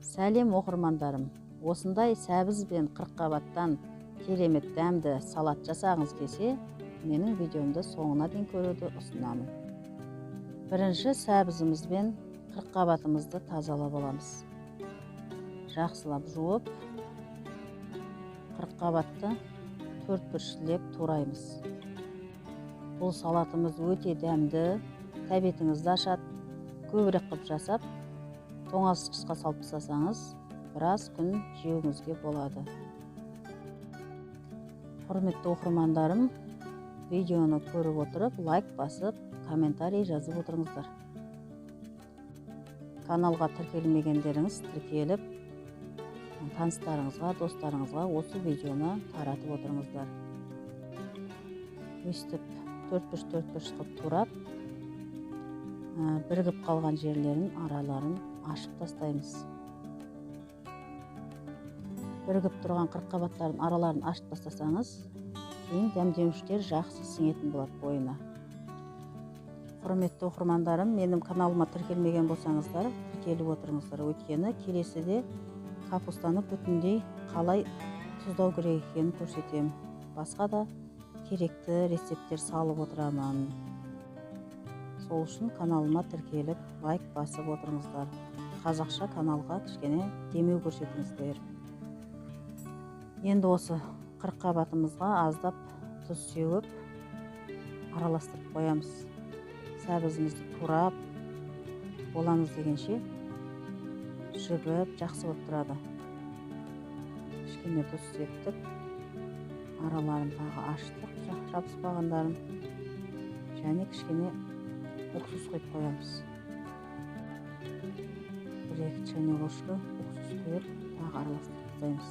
Сәлем оқырмандарым. Осындай сәбіз бен қырыққабаттан керемет дәмді салат жасағыңыз келсе, менің видеомды соңына дейін көруді ұсынамын. Бірінші сәбізіміз бен қырыққабатымызды тазалап аламыз. Жақсылап жуып, қырыққабатты төрт-біршілеп тураймыз. Бұл салатымыз өте дәмді, тәбетіңізді ашады. Көбірек қып жасап, тоңазытқышқа салып тастасаңыз, біраз күн жеуіңізге болады. Құрметті оқырмандарым, видеоны көріп отырып, лайк басып, комментарий жазып отырыңыздар. Каналға тіркелмегендеріңіз тіркеліп, таныстарыңызға, достарыңызға осы видеоны таратып отырыңыздар. Өстіп, төрт-бірш қып турап, бірігіп қалған жерлерін, араларын ашып тастаймыз. Бірігіп тұрған қырыққабаттардың араларын ашып тастасаңыз, кейін дәмдеуіштер жақсы сіңетін болады бойына. Құрметті оқырмандарым, менің каналыма тіркелмеген болсаңыздар, тіркеліп отырыңыздар. Өйткені келесіде капустаны бүтіндей қалай тұздау керек екенін көрсетемін. Басқа да керекті рецепттер салып отырамын. Сол үшін каналыма тіркеліп, лайк басып отырыңыздар. Қазақша каналға кішкене демеу көрсетіңіздер. Енді осы қырыққабатымызға аздап тұз сеуіп, араластырып қоямыз. Сәбізімізді турап, боламыз дегенше жігіп, жақсы болып тұрады. Кішкене тұз септік, араларын тағы аштық, жабыспағандарын, және кішкене уксус құйып қоямыз. 1-2 чайный ложка уксус құйып, тағы араластырып тастаймыз.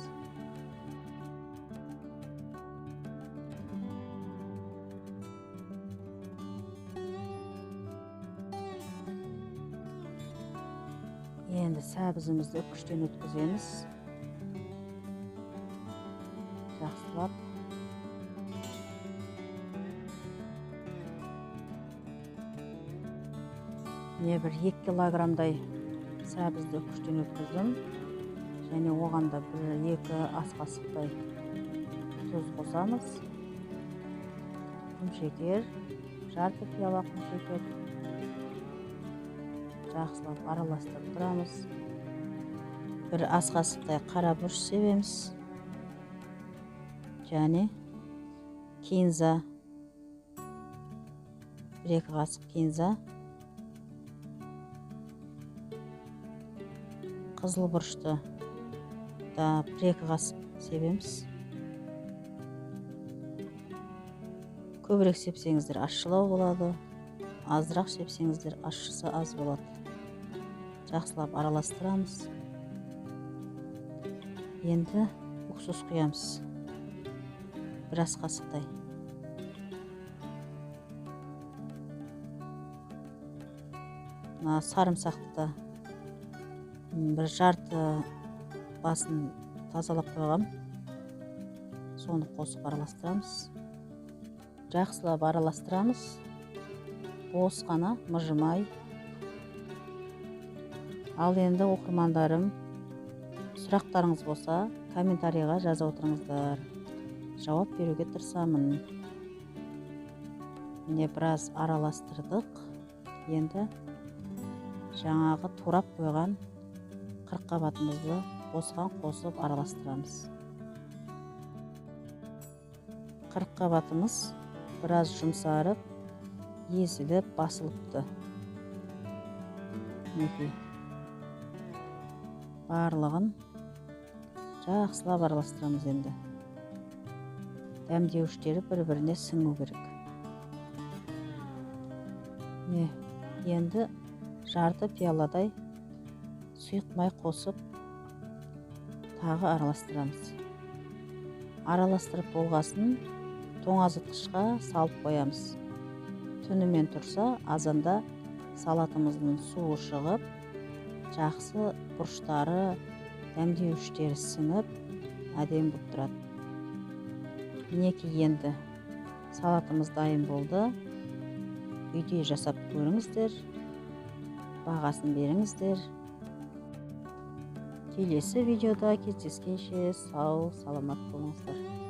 Енді сәбізімізді үккіштен өткіземіз. Жақсылап. Мен бір 2 килограмдай сәбізді үккіштен өткіздім. Және оғанда 1-2 ас қасықтай тұз қосамыз. Құмшекер, жарты пиала құмшекер. Жақсылап араластырып тұрамыз. 1 ас қасықтай қара бұрыш себеміз. Және кинза, 1-2 қасық кинза. Қызыл бұрышты да 1-2 қасық себеміз. Көбірек сепсеңіздер ащылау болады, азырақ сепсеңіздер ащысы аз болады. Жақсылап араластырамыз. Енді уксус құямыз. 1 ас қасықтай. Сарымсақты да 1 жарты басын тазалап қойғам. Соны қосып араластырамыз. Жақсылап араластырамыз. Босқана, мыжымай. Ал енді оқырмандарым, сұрақтарыңыз болса, комментарийға жаза отырыңыздар. Жауап беруге тырысамын. Міне біраз араластырдық. Енді жаңағы турап қойған қырыққабатымызды осыған қосып араластырамыз. Қырыққабатымыз біраз жұмсарып, езіліп, басылыпты. Мінекей. Барлығын жақсылап араластырамыз енді. Дәмдеуіштері бір-біріне сіңу керек. Енді жарты пиаладай сұйық май қосып, тағы араластырамыз. Араластырып болғасын тоңазытқышқа салып қоямыз. Түнімен тұрса, азанда салатымыздың суы шығып, жақсы бұрыштары, дәмдеуіштері сіңіп, әдемі болып тұрады. Мінекей енді салатымыз дайын болды. Үйде жасап көріңіздер. бағасын беріңіздер. Келесі видеода кездескенше сау саламат болыңыздар.